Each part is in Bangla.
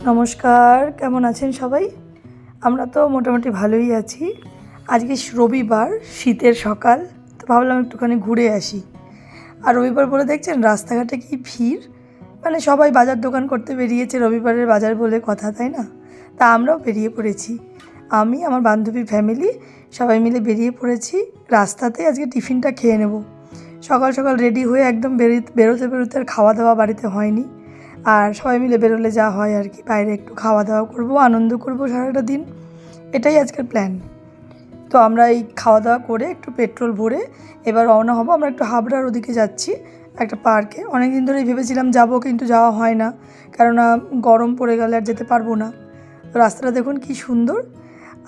নমস্কার, কেমন আছেন সবাই? আমরা তো মোটামুটি ভালোই আছি। আজকে রবিবার, শীতের সকাল, তো ভাবলাম একটুখানি ঘুরে আসি। আর রবিবার বলে দেখছেন রাস্তাঘাটে কি ভিড়, মানে সবাই বাজার দোকান করতে বেরিয়েছে, রবিবারের বাজার বলে কথা, তাই না? তা আমরাও বেরিয়ে পড়েছি। আমি, আমার বান্ধবীর ফ্যামিলি সবাই মিলে বেরিয়ে পড়েছি। রাস্তাতেই আজকে টিফিনটা খেয়ে নেব। সকাল সকাল রেডি হয়ে একদম বেরোতে বেরোতে আর খাওয়া দাওয়া বাড়িতে হয়নি। আর সবাই মিলে বেরোলে যা হয় আর কি, বাইরে একটু খাওয়া দাওয়া করবো, আনন্দ করবো সারাটা দিন, এটাই আজকের প্ল্যান। তো আমরা এই খাওয়া দাওয়া করে একটু পেট্রোল ভরে এবার রওনা হবো। আমরা একটু হাবড়ার ওদিকে যাচ্ছি, একটা পার্কে। অনেক দিন ধরেই ভেবেছিলাম যাব, কিন্তু যাওয়া হয় না, কেননা গরম পড়ে গেলে আর যেতে পারবো না। তো রাস্তাটা দেখুন কি সুন্দর।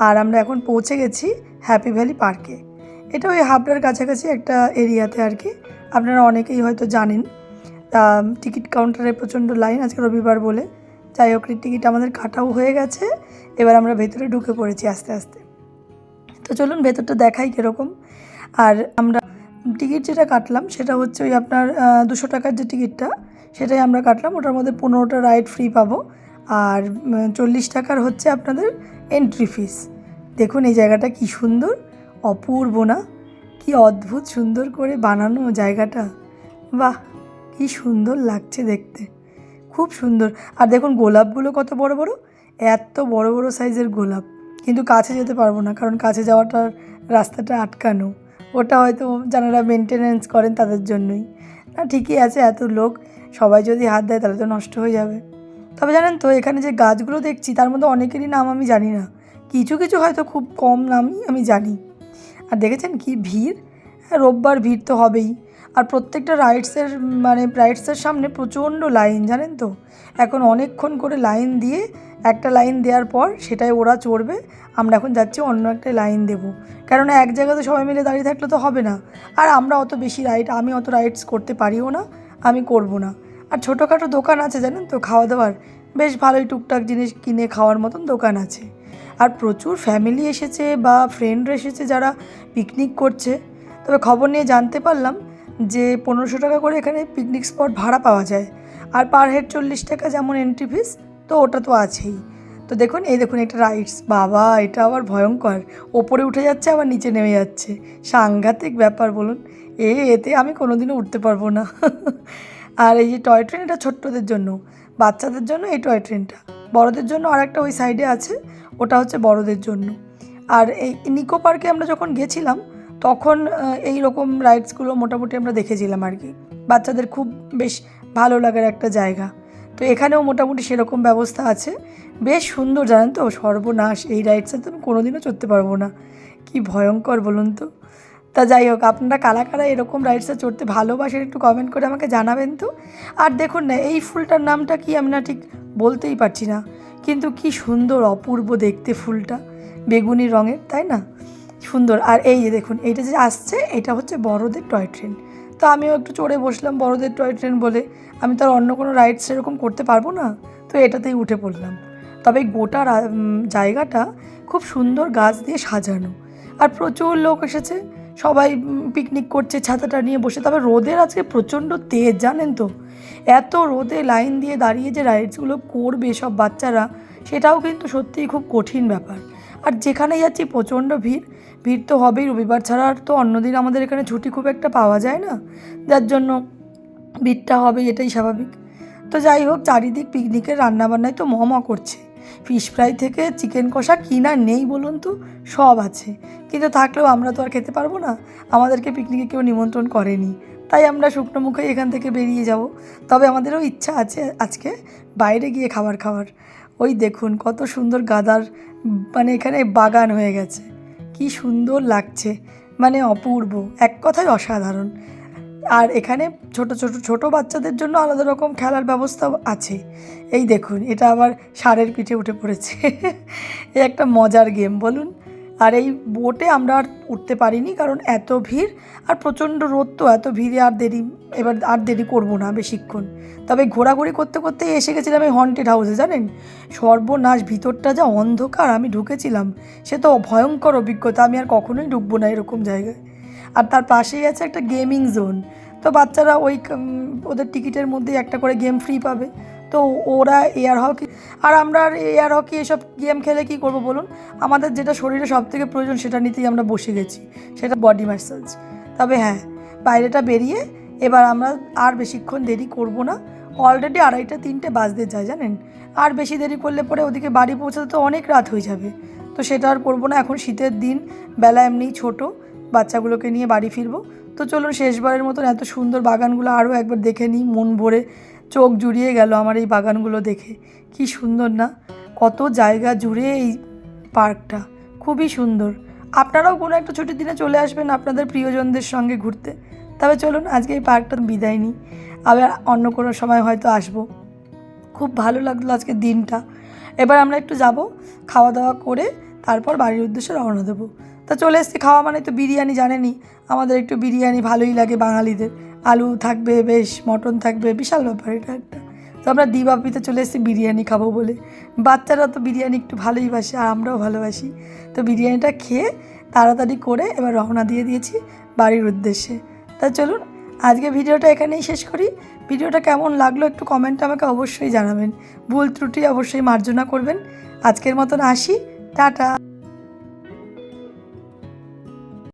আর আমরা এখন পৌঁছে গেছি হ্যাপি ভ্যালি পার্কে। এটা ওই হাবড়ার কাছাকাছি একটা এরিয়াতে আর কি, আপনারা অনেকেই হয়তো জানেন। টিকিট কাউন্টারে প্রচণ্ড লাইন, আজকে রবিবার বলে। যাই হোক, টিকিট আমাদের কাটাও হয়ে গেছে। এবার আমরা ভেতরে ঢুকে পড়েছি আস্তে আস্তে। তো চলুন ভেতরটা দেখাই কীরকম। আর আমরা টিকিট যেটা কাটলাম সেটা হচ্ছে ওই আপনার 200 টাকার যে টিকিটটা, সেটাই আমরা কাটলাম। ওটার মধ্যে 15টা রাইড ফ্রি পাবো। আর 40 টাকার হচ্ছে আপনাদের এন্ট্রি ফিস। দেখুন এই জায়গাটা কি সুন্দর, অপূর্ব না? কি অদ্ভুত সুন্দর করে বানানো জায়গাটা, বাহ, কি সুন্দর লাগছে দেখতে, খুব সুন্দর। আর দেখুন গোলাপগুলো কত বড় বড়, এত বড় বড় সাইজের গোলাপ। কিন্তু কাছে যেতে পারবো না, কারণ কাছে যাওয়াটার রাস্তাটা আটকানো। ওটা হয়তো যারা মেনটেনেন্স করেন তাদের জন্যই। না ঠিকই আছে, এত লোক সবাই যদি হাত দেয় তাহলে তো নষ্ট হয়ে যাবে। তবে জানেন তো, এখানে যে গাছগুলো দেখছি তার মধ্যে অনেকেরই নাম আমি জানি না, কিছু কিছু হয়তো খুব কম নামই আমি জানি। আর দেখেছেন কি ভিড়, হ্যাঁ রোববার ভিড় তো হবেই। আর প্রত্যেকটা রাইডসের সামনে প্রচণ্ড লাইন, জানেন তো। এখন অনেকক্ষণ করে লাইন দিয়ে, একটা লাইন দেওয়ার পর সেটাই ওরা চড়বে। আমরা এখন যাচ্ছি অন্য একটা লাইন দেবো, কেননা এক জায়গাতে সবাই মিলে দাঁড়িয়ে থাকলে তো হবে না। আর আমরা অত বেশি আমি অত রাইডস করতে পারিও না, আমি করব না। আর ছোটোখাটো দোকান আছে জানেন তো, খাওয়া দাওয়ার বেশ ভালোই টুকটাক জিনিস কিনে খাওয়ার মতন দোকান আছে। আর প্রচুর ফ্যামিলি এসেছে বা ফ্রেন্ডরা এসেছে যারা পিকনিক করছে। তবে খবর নিয়ে জানতে পারলাম যে 1500 টাকা করে এখানে পিকনিক স্পট ভাড়া পাওয়া যায়। আর পার হেড 40 টাকা যেমন এন্ট্রি ফিস, তো ওটা তো আছেই। তো দেখুন, এই দেখুন একটা রাইডস, বাবা এটা আবার ভয়ঙ্কর, ওপরে উঠে যাচ্ছে আবার নিচে নেমে যাচ্ছে, সাংঘাতিক ব্যাপার বলুন। এতে আমি কোনোদিনও উঠতে পারবো না। আর এই যে টয় ট্রেন, এটা ছোট্টদের জন্য, বাচ্চাদের জন্য এই টয় ট্রেনটা। বড়দের জন্য আর একটা ওই সাইডে আছে, ওটা হচ্ছে বড়দের জন্য। আর এই নিকো পার্কে আমরা যখন গেছিলাম তখন এই রকম রাইডসগুলো মোটামুটি আমরা দেখেছিলাম আর কি। বাচ্চাদের খুব বেশ ভালো লাগার একটা জায়গা। তো এখানেও মোটামুটি সেরকম ব্যবস্থা আছে, বেশ সুন্দর জানেন তো। সর্বনাশ, এই রাইডসে তো আমি কোনোদিনও চড়তে পারবো না, কি ভয়ঙ্কর বলুন তো। তা যাই হোক, আপনারা কারা কারা এরকম রাইডসে চড়তে ভালোবাসেন একটু কমেন্ট করে আমাকে জানাবেন তো। আর দেখুন না, এই ফুলটার নামটা কি আমি না ঠিক বলতেই পারছি না, কিন্তু কি সুন্দর অপূর্ব দেখতে ফুলটা, বেগুনি রঙের, তাই না? সুন্দর। আর এই যে দেখুন, এইটা যে আসছে এটা হচ্ছে বড়দের টয় ট্রেন। তো আমিও একটু চড়ে বসলাম, বড়দের টয় ট্রেন বলে আমি তো আর অন্য কোনো রাইডস সেরকম করতে পারবো না, তো এটাতেই উঠে পড়লাম। তবে গোটা জায়গাটা খুব সুন্দর গাছ দিয়ে সাজানো। আর প্রচুর লোক এসেছে, সবাই পিকনিক করছে ছাতাটা নিয়ে বসে। তবে রোদের আজকে প্রচণ্ড তেজ, জানেন তো। এত রোদে লাইন দিয়ে দাঁড়িয়ে যে রাইডসগুলো করবে সব বাচ্চারা, সেটাও কিন্তু সত্যিই খুব কঠিন ব্যাপার। আর যেখানে যাচ্ছি প্রচণ্ড ভিড়, ভিড় তো হবেই, রবিবার ছাড়া আর তো অন্যদিন আমাদের এখানে ছুটি খুব একটা পাওয়া যায় না, যার জন্য ভিড়টা হবে, এটাই স্বাভাবিক। তো যাই হোক, চারিদিক পিকনিকের রান্নাবান্নায় তো করছে। ফিশ ফ্রাই থেকে চিকেন কষা কিনা নেই বলুন তো, সব আছে। কিন্তু থাকলেও আমরা তো আর খেতে পারবো না, আমাদেরকে পিকনিকে কেউ নিমন্ত্রণ করেনি, তাই আমরা শুকনো মুখে এখান থেকে বেরিয়ে যাব। তবে আমাদেরও ইচ্ছা আছে আজকে বাইরে গিয়ে খাবার। ওই দেখুন কত সুন্দর গাঁদার, মানে এখানে বাগান হয়ে গেছে, কি সুন্দর লাগছে, মানে অপূর্ব, এক কথায় অসাধারণ। আর এখানে ছোট বাচ্চাদের জন্য আলাদা রকম খেলার ব্যবস্থাও আছে। এই দেখুন, এটা আবার ষাঁড়ের পিঠে উঠে পড়েছে। এই একটা মজার গেম বলুন। আর এই বোটে আমরা আর উঠতে পারিনি, কারণ এত ভিড় আর প্রচণ্ড রোদ, তো এত ভিড়ে এবার আর দেরি করবো না বেশিক্ষণ। তবে ঘোরাঘুরি করতে করতে এসে গেছিলাম এই হন্টেড হাউসে, জানেন। সর্বনাশ, ভিতরটা যা অন্ধকার, আমি ঢুকেছিলাম, সে তো ভয়ঙ্কর অভিজ্ঞতা, আমি আর কখনোই ঢুকবো না এরকম জায়গায়। আর তার পাশেই আছে একটা গেমিং জোন, তো বাচ্চারা ওই ওদের টিকিটের মধ্যে একটা করে গেম ফ্রি পাবে, তো তো ওরা এয়ার হকি আর আমরা আর এয়ার হকি এসব গেম খেলে কি করব বলুন, আমাদের যেটা শরীরে সবথেকে প্রয়োজন সেটা নিতেই আমরা বসে গেছি, সেটা বডি ম্যাসাজ। তবে হ্যাঁ, বাইরেটা বেরিয়ে এবার আমরা আর বেশিক্ষণ দেরি করব না। অলরেডি 2:30-3টে বাজতে যায় জানেন, আর বেশি দেরি করলে পরে ওদিকে বাড়ি পৌঁছাতে তো অনেক রাত হয়ে যাবে। তো সেটা আর করবো না, এখন শীতের দিন, বেলা এমনিই ছোটো, বাচ্চাগুলোকে নিয়ে বাড়ি ফিরবো। তো চলুন শেষবারের মতন এত সুন্দর বাগানগুলো আরও একবার দেখে নিই। মন ভরে চোখ জুড়িয়ে গেল আমার এই বাগানগুলো দেখে। কি সুন্দর না, কত জায়গা জুড়ে এই পার্কটা, খুবই সুন্দর। আপনারাও কোনো একটা ছুটির দিনে চলে আসবেন আপনাদের প্রিয়জনদের সঙ্গে ঘুরতে। তবে চলুন আজকে এই পার্কটার বিদায় নিই, আবার অন্য কোনো সময় হয়তো আসবো। খুব ভালো লাগলো আজকের দিনটা। এবার আমরা একটু যাব, খাওয়া দাওয়া করে তারপর বাড়ির উদ্দেশ্যে রওনা দেবো। তা চলে এসেছি, খাওয়া মানে তো বিরিয়ানি, জানেনই আমাদের একটু বিরিয়ানি ভালোই লাগে বাঙালিদের। আলু থাকবে, বেশ মটন থাকবে, বিশাল ব্যাপার এটা একটা। তো আমরা দিবাপিতে চলে এসেছি বিরিয়ানি খাবো বলে। বাচ্চারা তো বিরিয়ানি একটু ভালোই বাসে, আর আমরাও ভালোবাসি। তো বিরিয়ানিটা খেয়ে তাড়াতাড়ি করে এবার রওনা দিয়ে দিয়েছি বাড়ির উদ্দেশ্যে। তা চলুন আজকে ভিডিওটা এখানেই শেষ করি। ভিডিওটা কেমন লাগলো একটু কমেন্টে আমাকে অবশ্যই জানাবেন, ভুল ত্রুটি অবশ্যই মার্জনা করবেন। আজকের মতন আসি, টাটা।